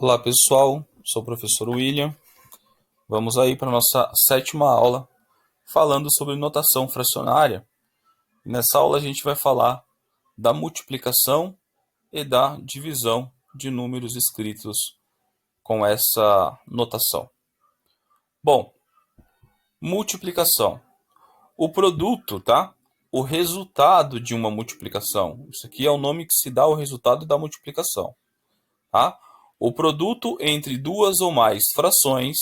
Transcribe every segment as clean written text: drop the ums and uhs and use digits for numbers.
Olá pessoal, sou o professor William. Vamos aí para a nossa sétima aula falando sobre notação fracionária. E nessa aula a gente vai falar da multiplicação e da divisão de números escritos com essa notação. Bom, multiplicação. O produto, tá? O resultado de uma multiplicação. Isso aqui é o nome que se dá ao resultado da multiplicação, tá? O produto entre duas ou mais frações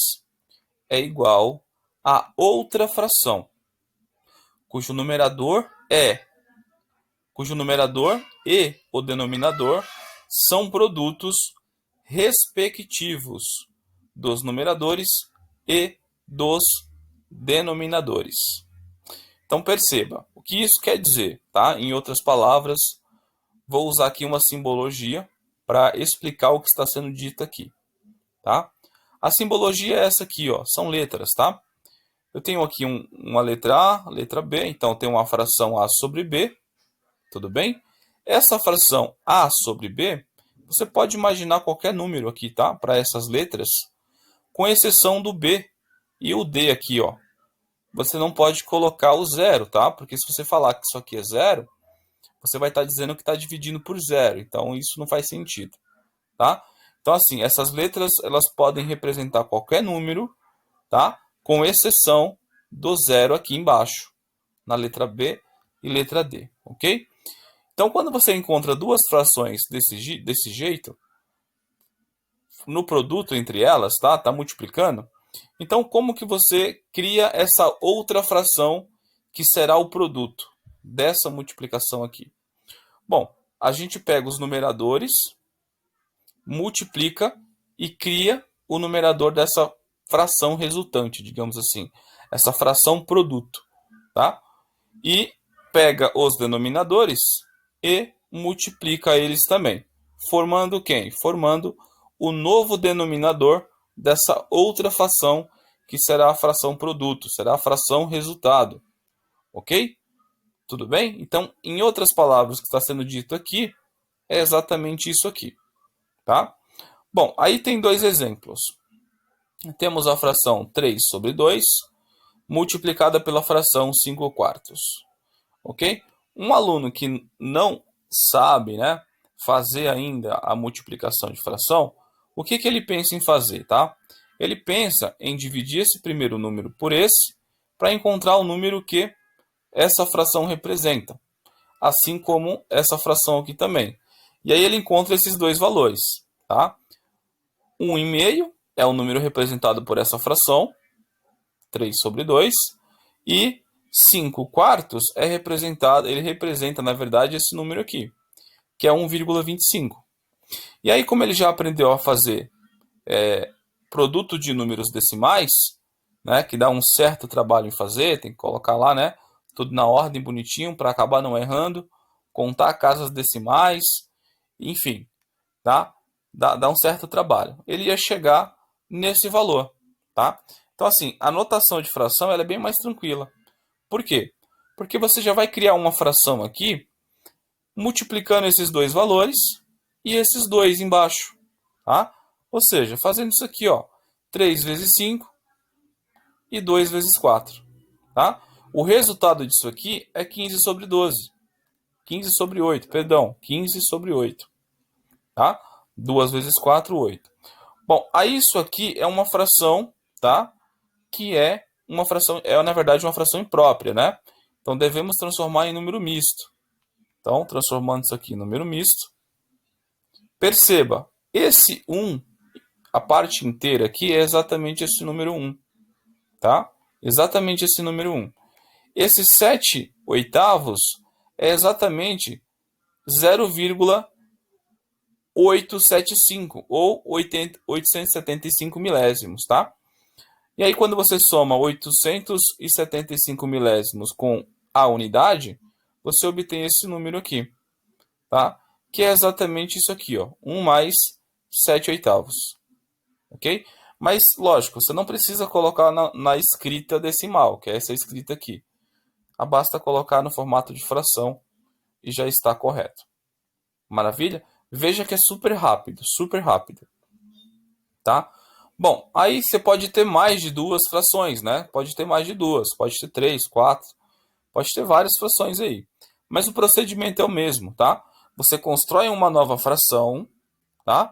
é igual a outra fração, cujo numerador e o denominador são produtos respectivos dos numeradores e dos denominadores. Então perceba, o que isso quer dizer, tá? Em outras palavras, vou usar aqui uma simbologia para explicar o que está sendo dito aqui, tá? A simbologia é essa aqui, ó, são letras, tá? Eu tenho aqui uma letra A, letra B, então tem uma fração A sobre B, tudo bem? Essa fração A sobre B, você pode imaginar qualquer número aqui, tá? Para essas letras, com exceção do B e o D aqui, ó. Você não pode colocar o zero, tá? Porque se você falar que isso aqui é zero, você vai estar dizendo que está dividindo por zero, então isso não faz sentido, tá? Então, assim, essas letras elas podem representar qualquer número, tá? Com exceção do zero aqui embaixo, na letra B e letra D, ok? Então, quando você encontra duas frações desse jeito, no produto entre elas, tá? Tá multiplicando. Então, como que você cria essa outra fração que será o produto dessa multiplicação aqui? Bom, a gente pega os numeradores, multiplica e cria o numerador dessa fração resultante, digamos assim, essa fração produto, tá? E pega os denominadores e multiplica eles também, formando quem? Formando o novo denominador dessa outra fração, que será a fração produto, será a fração resultado, ok? Tudo bem? Então, em outras palavras, o que está sendo dito aqui é exatamente isso aqui, tá? Bom, aí tem dois exemplos. Temos a fração 3 sobre 2 multiplicada pela fração 5 quartos, ok? Um aluno que não sabe, né, fazer ainda a multiplicação de fração, o que ele pensa em fazer, tá? Ele pensa em dividir esse primeiro número por esse para encontrar o número que essa fração representa, assim como essa fração aqui também. E aí ele encontra esses dois valores, tá? 1,5 é o número representado por essa fração, 3 sobre 2, e 5 quartos é representado, ele representa, na verdade, esse número aqui, que é 1,25. E aí, como ele já aprendeu a fazer produto de números decimais, né, que dá um certo trabalho em fazer, tem que colocar lá, né, tudo na ordem bonitinho para acabar não errando, contar casas decimais, enfim, tá? Dá um certo trabalho. Ele ia chegar nesse valor, tá? Então, assim, a notação de fração ela é bem mais tranquila. Por quê? Porque você já vai criar uma fração aqui, multiplicando esses dois valores e esses dois embaixo, tá? Ou seja, fazendo isso aqui, ó, 3 vezes 5 e 2 vezes 4, tá? O resultado disso aqui é 15 sobre 12. 15 sobre 8, perdão, 15 sobre 8, tá? 2 vezes 4, 8. Bom, aí isso aqui é uma fração, tá? Que é uma fração, na verdade uma fração imprópria, né? Então devemos transformar em número misto. Então, transformando isso aqui em número misto, perceba, esse 1, a parte inteira aqui é exatamente esse número 1, tá? Exatamente esse número 1. Esse 7 oitavos é exatamente 0,875 ou 875 milésimos, tá? E aí, quando você soma 875 milésimos com a unidade, você obtém esse número aqui, tá? Que é exatamente isso aqui, ó, 1 mais 7 oitavos, ok? Mas, lógico, você não precisa colocar na escrita decimal, que é essa escrita aqui. Basta colocar no formato de fração e já está correto. Maravilha? Veja que é super rápido, super rápido. tá? Bom, aí você pode ter mais de duas frações, né? Pode ter mais de duas, pode ter três, quatro, pode ter várias frações aí. Mas o procedimento é o mesmo, tá? Você constrói uma nova fração, tá?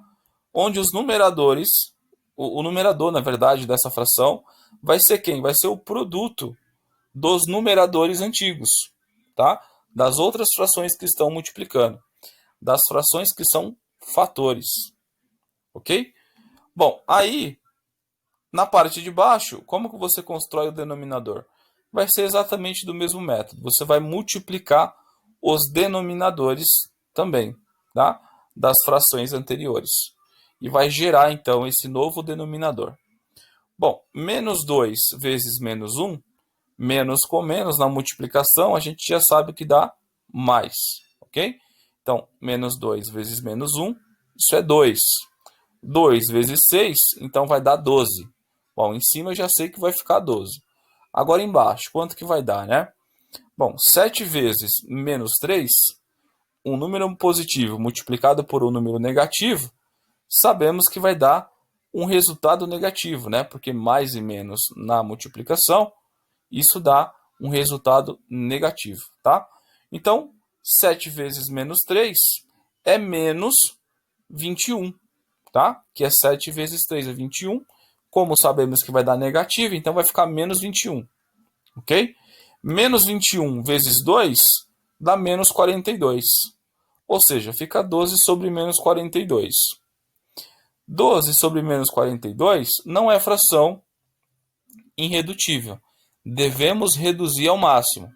Onde os numeradores, o numerador, na verdade, dessa fração, vai ser quem? Vai ser o produto dos numeradores antigos, tá? Das outras frações que estão multiplicando, das frações que são fatores, ok? Bom, aí, na parte de baixo, como que você constrói o denominador? Vai ser exatamente do mesmo método. Você vai multiplicar os denominadores também, tá? Das frações anteriores. E vai gerar, então, esse novo denominador. Bom, menos 2 vezes menos 1, menos com menos na multiplicação, a gente já sabe que dá mais, ok? Então, menos 2 vezes menos 1, isso é 2. 2 vezes 6, então vai dar 12. Bom, em cima eu já sei que vai ficar 12. Agora embaixo, quanto que vai dar, né? Bom, 7 vezes menos 3, um número positivo multiplicado por um número negativo, sabemos que vai dar um resultado negativo, né? Porque mais e menos na multiplicação, isso dá um resultado negativo, tá? Então, 7 vezes menos 3 é menos 21, tá? Que é 7 vezes 3 é 21. Como sabemos que vai dar negativo, então vai ficar menos 21, ok? Menos 21 vezes 2 dá menos 42. Ou seja, fica 12 sobre menos 42. 12 sobre menos 42 não é fração irredutível. Devemos reduzir ao máximo.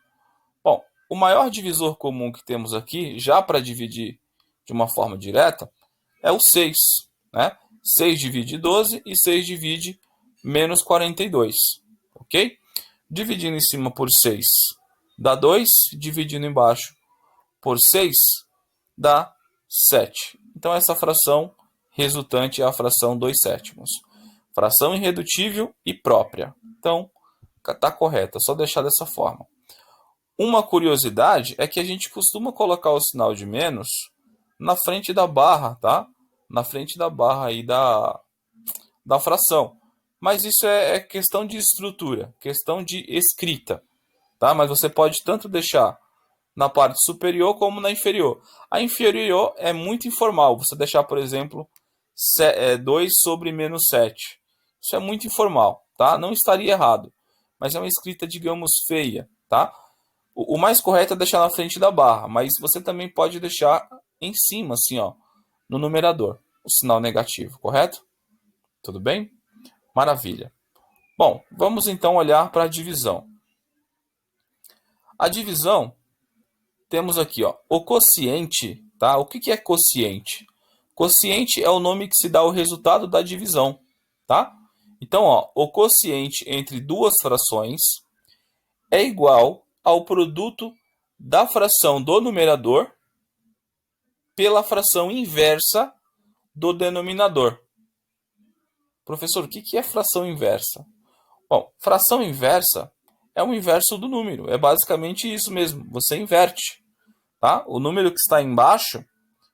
Bom, o maior divisor comum que temos aqui, já para dividir de uma forma direta, é o 6. Né? 6 divide 12 e 6 divide menos 42. Ok? Dividindo em cima por 6 dá 2, dividindo embaixo por 6 dá 7. Então essa fração resultante é a fração 2 sétimos. Fração irredutível e própria. Então, está correta, só deixar dessa forma. Uma curiosidade é que a gente costuma colocar o sinal de menos na frente da barra, tá? Na frente da barra aí da fração. Mas isso é questão de estrutura, questão de escrita, tá? Mas você pode tanto deixar na parte superior como na inferior. A inferior é muito informal. Você deixar, por exemplo, 2 sobre menos 7. Isso é muito informal, tá? Não estaria errado, mas é uma escrita, digamos, feia, tá? O mais correto é deixar na frente da barra, mas você também pode deixar em cima, assim, ó, no numerador, o sinal negativo, correto? Tudo bem? Maravilha. Bom, vamos então olhar para a divisão. A divisão, temos aqui, ó, o quociente, tá? O que é quociente? Quociente é o nome que se dá ao resultado da divisão, tá? Então, ó, o quociente entre duas frações é igual ao produto da fração do numerador pela fração inversa do denominador. Professor, o que é fração inversa? Bom, fração inversa é o inverso do número. É basicamente isso mesmo. Você inverte, tá? O número que está embaixo,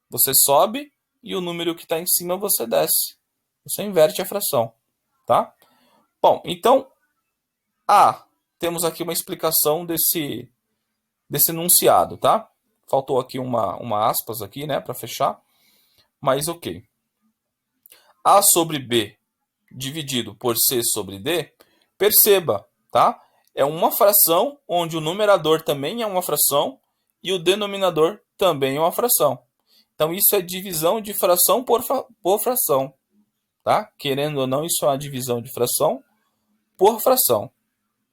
você sobe, e o número que está em cima, você desce. Você inverte a fração, tá? Bom, então, temos aqui uma explicação desse enunciado, tá? Faltou aqui uma aspas aqui, né, para fechar, mas ok. A sobre B dividido por C sobre D, perceba, tá? É uma fração onde o numerador também é uma fração e o denominador também é uma fração. Então, isso é divisão de fração por fração, tá? Querendo ou não, isso é uma divisão de fração por fração,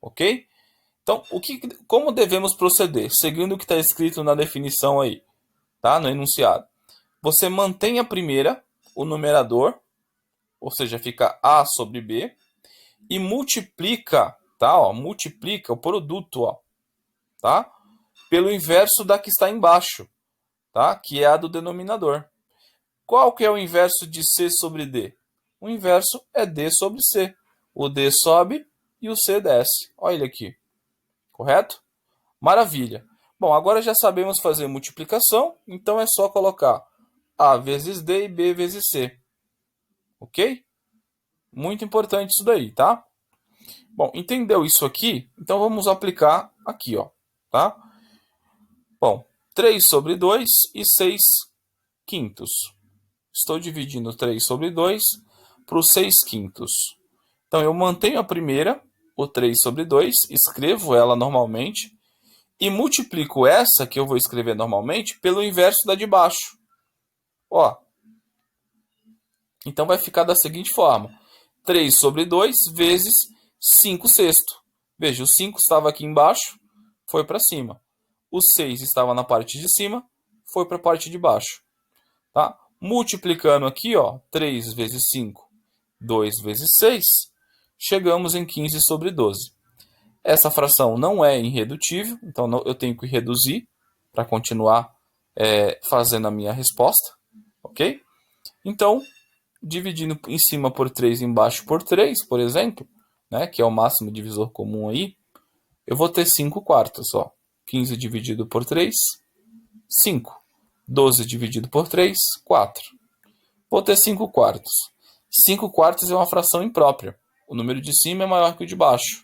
ok? Então, como devemos proceder? Seguindo o que está escrito na definição aí, tá? No enunciado. Você mantém a primeira, o numerador, ou seja, fica A sobre B, e multiplica, tá? Ó, multiplica o produto, ó, tá? Pelo inverso da que está embaixo, tá? Que é a do denominador. Qual que é o inverso de C sobre D? O inverso é D sobre C. O D sobe e o C desce. Olha ele aqui. Correto? Maravilha. Bom, agora já sabemos fazer multiplicação, então é só colocar A vezes D e B vezes C. Ok? Muito importante isso daí, tá? Bom, entendeu isso aqui? Então vamos aplicar aqui, ó, tá? Bom, 3 sobre 2 e 6 quintos. Estou dividindo 3 sobre 2 para os 6 quintos. Então eu mantenho a primeira, o 3 sobre 2, escrevo ela normalmente e multiplico essa que eu vou escrever normalmente pelo inverso da de baixo. Ó, então vai ficar da seguinte forma: 3 sobre 2 vezes 5 sexto. Veja, o 5 estava aqui embaixo, foi para cima. O 6 estava na parte de cima, foi para a parte de baixo. Tá? Multiplicando aqui, ó, 3 vezes 5, 2 vezes 6, chegamos em 15 sobre 12. Essa fração não é irredutível, então eu tenho que reduzir para continuar fazendo a minha resposta. Ok? Então, dividindo em cima por 3 embaixo por 3, por exemplo, né, que é o máximo divisor comum aí, eu vou ter 5 quartos. Ó. 15 dividido por 3, 5. 12 dividido por 3, 4. Vou ter 5 quartos. 5 quartos é uma fração imprópria. O número de cima é maior que o de baixo.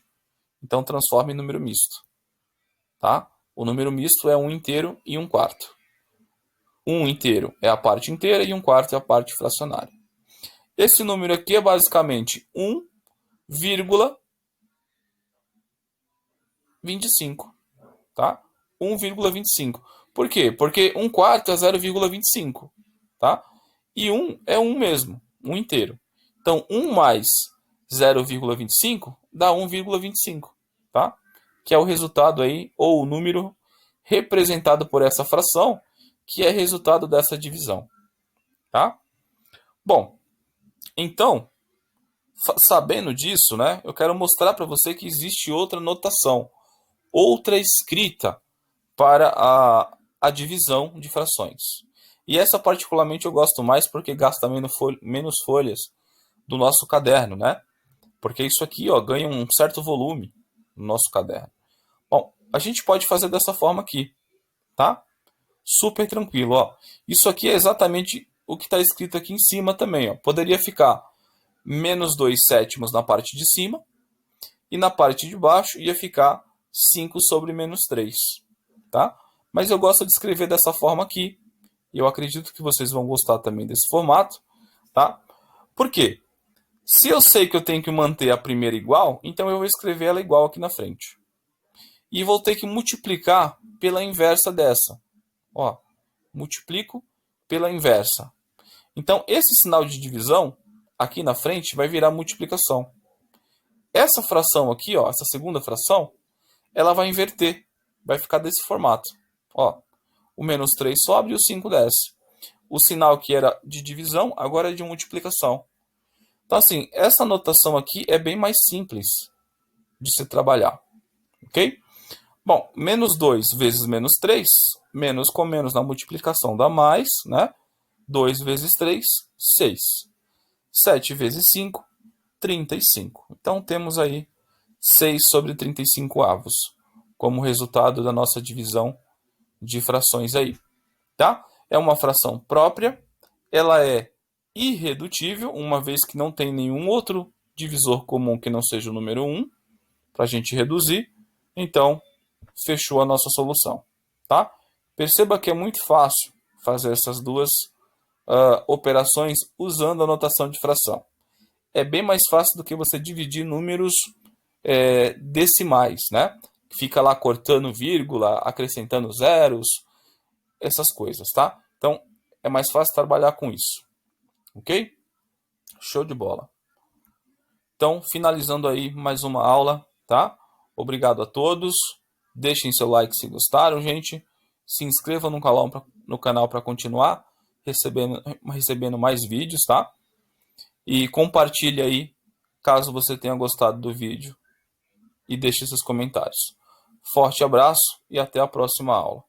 Então, transforma em número misto. Tá? O número misto é 1 inteiro e 1 quarto. 1 inteiro é a parte inteira e 1 quarto é a parte fracionária. Esse número aqui é basicamente 1,25. Tá? 1,25. Por quê? Porque 1 quarto é 0,25. Tá? E 1 é 1 mesmo, 1 inteiro. Então, 1 mais 0,25 dá 1,25. Tá? Que é o resultado aí, ou o número representado por essa fração, que é resultado dessa divisão. Tá? Bom, então, sabendo disso, né, eu quero mostrar para você que existe outra notação, outra escrita para a divisão de frações. E essa particularmente eu gosto mais porque gasta menos folhas do nosso caderno, né? Porque isso aqui, ó, ganha um certo volume no nosso caderno. Bom, a gente pode fazer dessa forma aqui, tá? Super tranquilo, ó. Isso aqui é exatamente o que está escrito aqui em cima também, ó. Poderia ficar menos 2 sétimos na parte de cima e na parte de baixo ia ficar 5 sobre menos 3, tá? Mas eu gosto de escrever dessa forma aqui e eu acredito que vocês vão gostar também desse formato, tá? Por quê? Se eu sei que eu tenho que manter a primeira igual, então eu vou escrever ela igual aqui na frente. E vou ter que multiplicar pela inversa dessa. Ó, multiplico pela inversa. Então, esse sinal de divisão aqui na frente vai virar multiplicação. Essa fração aqui, ó, essa segunda fração, ela vai inverter. Vai ficar desse formato. Ó, o menos 3 sobe e o 5 desce. O sinal que era de divisão agora é de multiplicação. Então, assim, essa notação aqui é bem mais simples de se trabalhar. Ok? Bom, menos 2 vezes menos 3, menos com menos na multiplicação dá mais, né? 2 vezes 3, 6. 7 vezes 5, 35. Então, temos aí 6 sobre 35 avos como resultado da nossa divisão de frações aí, tá? É uma fração própria, ela é irredutível, uma vez que não tem nenhum outro divisor comum que não seja o número 1, para a gente reduzir. Então, fechou a nossa solução, tá? Perceba que é muito fácil fazer essas duas operações usando a notação de fração. É bem mais fácil do que você dividir números decimais, né? Fica lá cortando vírgula, acrescentando zeros, essas coisas, tá? Então, é mais fácil trabalhar com isso, ok? Show de bola. Então, finalizando aí mais uma aula, tá? Obrigado a todos. Deixem seu like se gostaram, gente. Se inscreva no canal para continuar recebendo mais vídeos, tá? E compartilhe aí, caso você tenha gostado do vídeo. E deixe seus comentários. Forte abraço e até a próxima aula.